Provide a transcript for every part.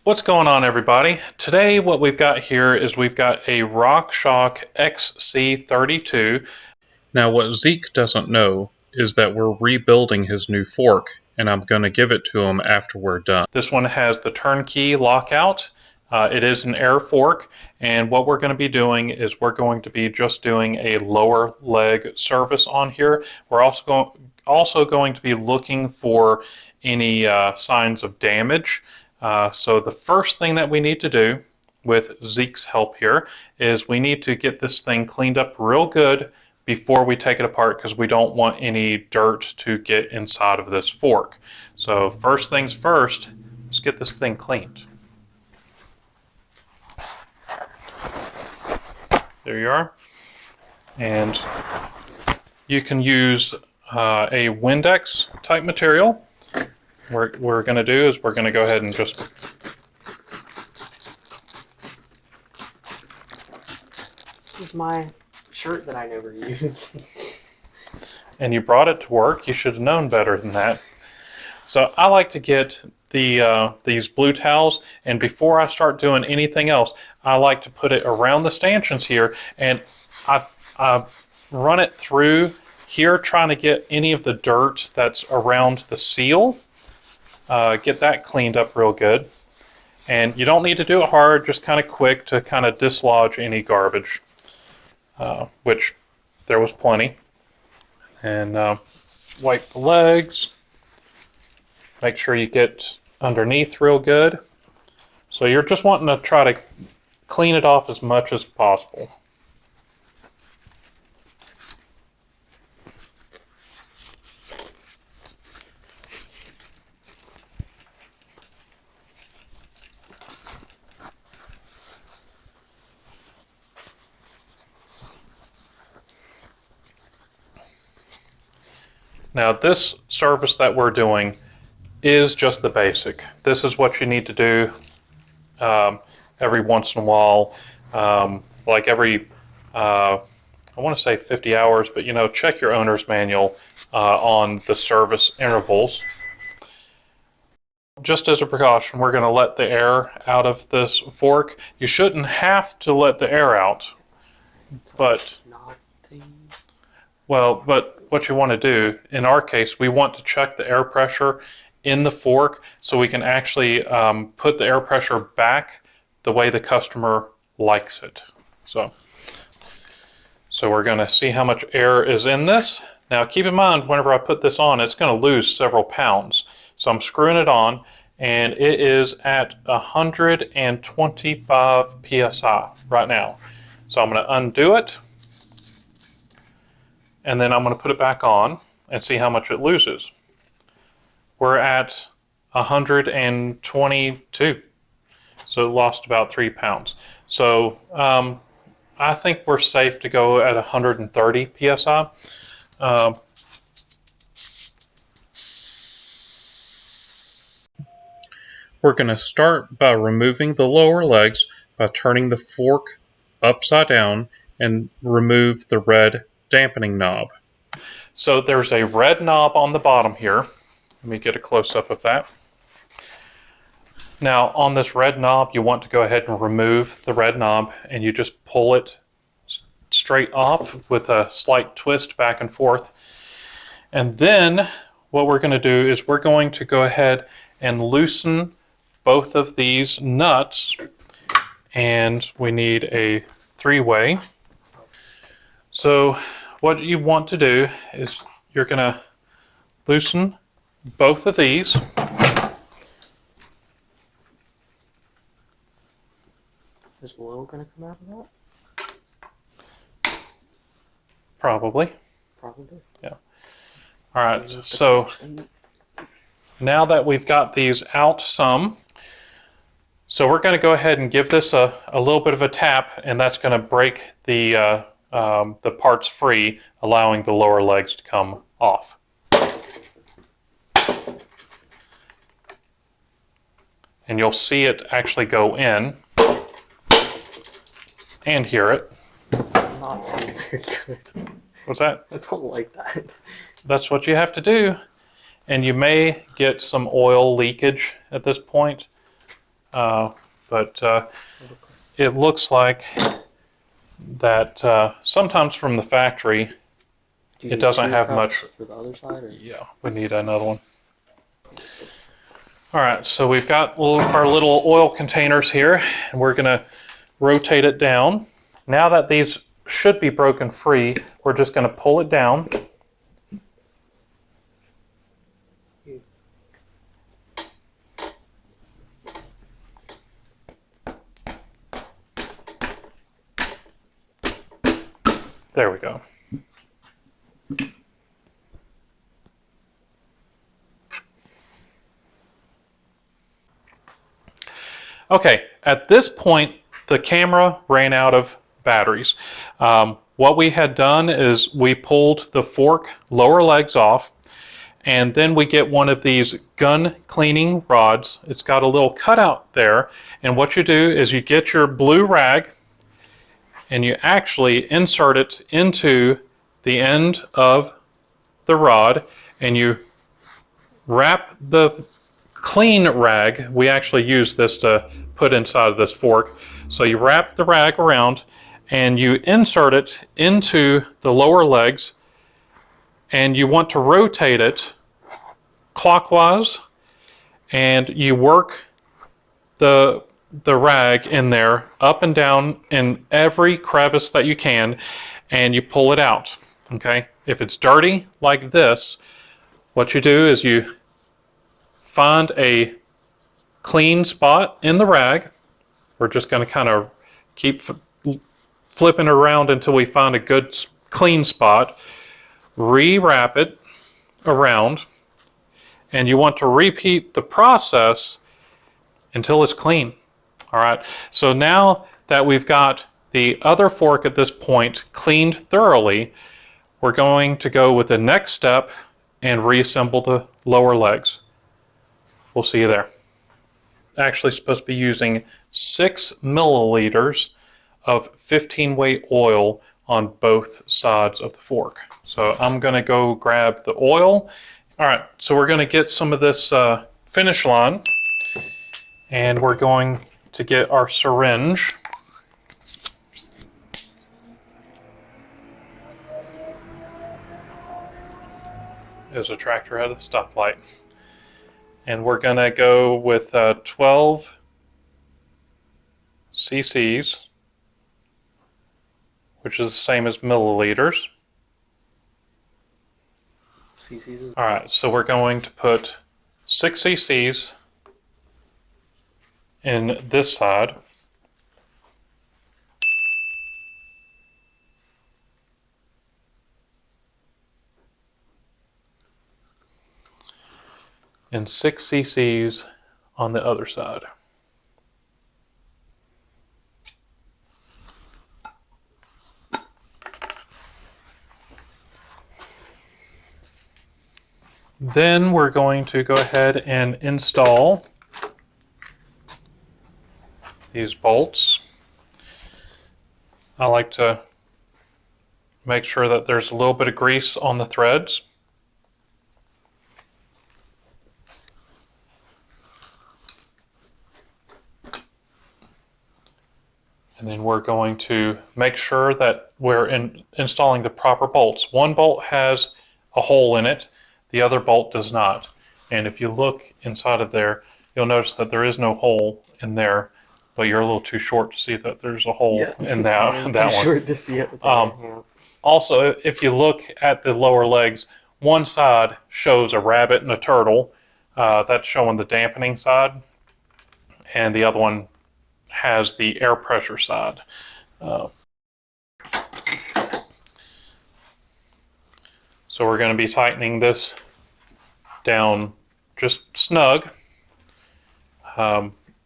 What's going on, everybody? Today what we've got here is we've got a RockShox XC32. Now what Zeke doesn't know is that we're rebuilding his new fork, and I'm going to give it to him after we're done. This one has the turnkey lockout. It is an air fork, and what we're going to be doing is we're going to be just doing a lower leg service on here. We're also going to be looking for any signs of damage. So the first thing that we need to do with Zeke's help here is we need to get this thing cleaned up real good before we take it apart, because we don't want any dirt to get inside of this fork. So first things first, let's get this thing cleaned. There you are. And you can use a Windex type material. What we're going to do is we're going to go ahead and just This is my shirt that I never use. And you brought it to work. You should have known better than that. So I like to get these blue towels, and before I start doing anything else, I like to put it around the stanchions here, and I run it through here, trying to get any of the dirt that's around the seal. Get that cleaned up real good. And you don't need to do it hard, just kind of quick to kind of dislodge any garbage, which there was plenty. And wipe the legs. Make sure you get underneath real good. So you're just wanting to try to clean it off as much as possible. Now this service that we're doing is just the basic. This is what you need to do every once in a while, like every, I want to say 50 hours, but check your owner's manual on the service intervals. Just as a precaution, we're going to let the air out of this fork. You shouldn't have to let the air out, but what you want to do, in our case, we want to check the air pressure in the fork so we can actually put the air pressure back the way the customer likes it. So we're going to see how much air is in this. Now keep in mind, whenever I put this on, it's going to lose several pounds. So I'm screwing it on, and it is at 125 psi right now. So I'm going to undo it, and then I'm going to put it back on and see how much it loses. We're at 122, so it lost about 3 pounds. So I think we're safe to go at 130 psi. We're going to start by removing the lower legs by turning the fork upside down and remove the red dampening knob. So there's a red knob on the bottom here. Let me get a close-up of that. Now on this red knob, you want to go ahead and remove the red knob, and you just pull it straight off with a slight twist back and forth. And then what we're going to do is we're going to go ahead and loosen both of these nuts, and we need a three-way. So what you want to do is you're going to loosen both of these. Is oil going to come out of that? Probably. Probably. Yeah. All right, so now that we've got these out some, so we're going to go ahead and give this a little bit of a tap, and that's going to break the parts free, allowing the lower legs to come off. And you'll see it actually go in and hear it. Does not seem very good. What's that? I don't like that. That's what you have to do. And you may get some oil leakage at this point. but it looks like that sometimes from the factory it doesn't have much. For the other side, or? Yeah, we need another one. All right, so we've got our little oil containers here, and we're going to rotate it down. Now that these should be broken free, we're just going to pull it down. There we go. Okay, at this point, the camera ran out of batteries. What we had done is we pulled the fork lower legs off, and then we get one of these gun cleaning rods. It's got a little cutout there, and what you do is you get your blue rag and you actually insert it into the end of the rod, and you wrap the clean rag. We actually use this to put inside of this fork. So you wrap the rag around and you insert it into the lower legs, and you want to rotate it clockwise, and you work the rag in there up and down in every crevice that you can, and you pull it out. Okay, if it's dirty like this, what you do is you find a clean spot in the rag. We're just going to kind of keep flipping around until we find a good clean spot. Rewrap it around, and you want to repeat the process until it's clean. All right, so now that we've got the other fork at this point cleaned thoroughly, we're going to go with the next step and reassemble the lower legs. We'll see you there. Actually supposed to be using 6 milliliters of 15 weight oil on both sides of the fork. So I'm going to go grab the oil. All right, so we're going to get some of this finish line, and we're going to get our syringe. There's a tractor at a stoplight. And we're going to go with 12 cc's, which is the same as milliliters. cc's? All right, so we're going to put 6 cc's in this side. And 6 cc's on the other side. Then we're going to go ahead and install these bolts. I like to make sure that there's a little bit of grease on the threads. And then we're going to make sure that we're installing the proper bolts. One bolt has a hole in it, the other bolt does not. And if you look inside of there, you'll notice that there is no hole in there, but you're a little too short to see that there's a hole in that one. Too short to see it. Also, if you look at the lower legs, one side shows a rabbit and a turtle. That's showing the dampening side, and the other one has the air pressure side. So we're going to be tightening this down just snug.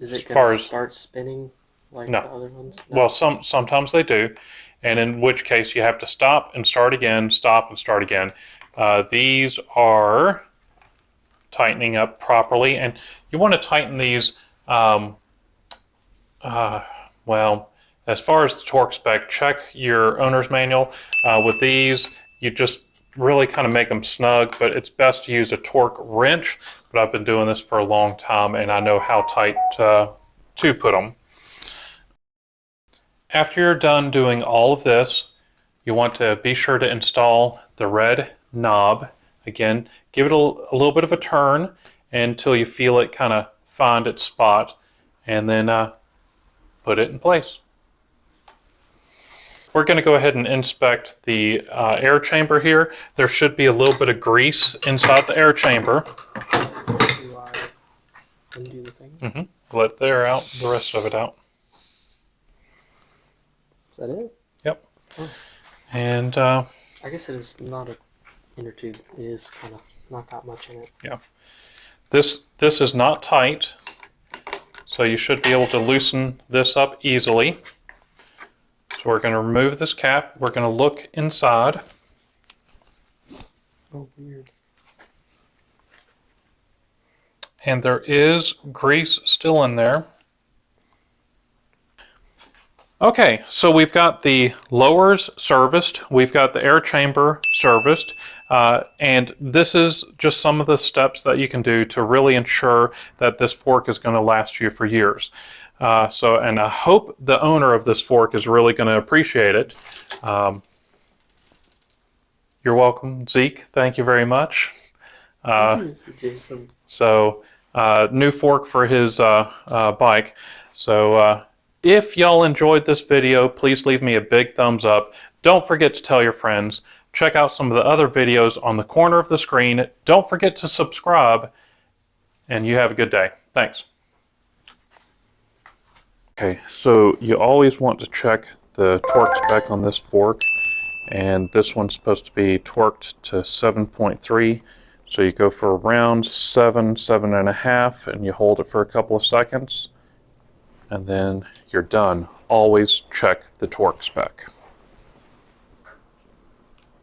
Is it going to start spinning like the other ones? No. Well, sometimes they do, and in which case you have to stop and start again, stop and start again. These are tightening up properly, and you want to tighten these well, as far as the torque spec, check your owner's manual. With these, you just really kind of make them snug, but it's best to use a torque wrench. But I've been doing this for a long time, and I know how tight to put them. After you're done doing all of this, you want to be sure to install the red knob. Again, give it a little bit of a turn until you feel it kind of find its spot, and then put it in place. We're going to go ahead and inspect the air chamber here. There should be a little bit of grease inside the air chamber. Do I undo the thing? Let the air out, the rest of it out. Is that it? Yep. Oh. And I guess it is not a inner tube. It is kind of not that much in it. Yeah. This is not tight, so you should be able to loosen this up easily. So we're going to remove this cap. We're going to look inside. Oh, weird. And there is grease still in there. Okay, so we've got the lowers serviced, we've got the air chamber serviced, and this is just some of the steps that you can do to really ensure that this fork is going to last you for years. And I hope the owner of this fork is really going to appreciate it. You're welcome, Zeke. Thank you very much. New fork for his bike. So if y'all enjoyed this video, please leave me a big thumbs up. Don't forget to tell your friends. Check out some of the other videos on the corner of the screen. Don't forget to subscribe, and you have a good day. Thanks. Okay, so you always want to check the torque spec on this fork, and this one's supposed to be torqued to 7.3. So you go for around 7, 7.5, and you hold it for a couple of seconds, and then you're done. Always check the torque spec.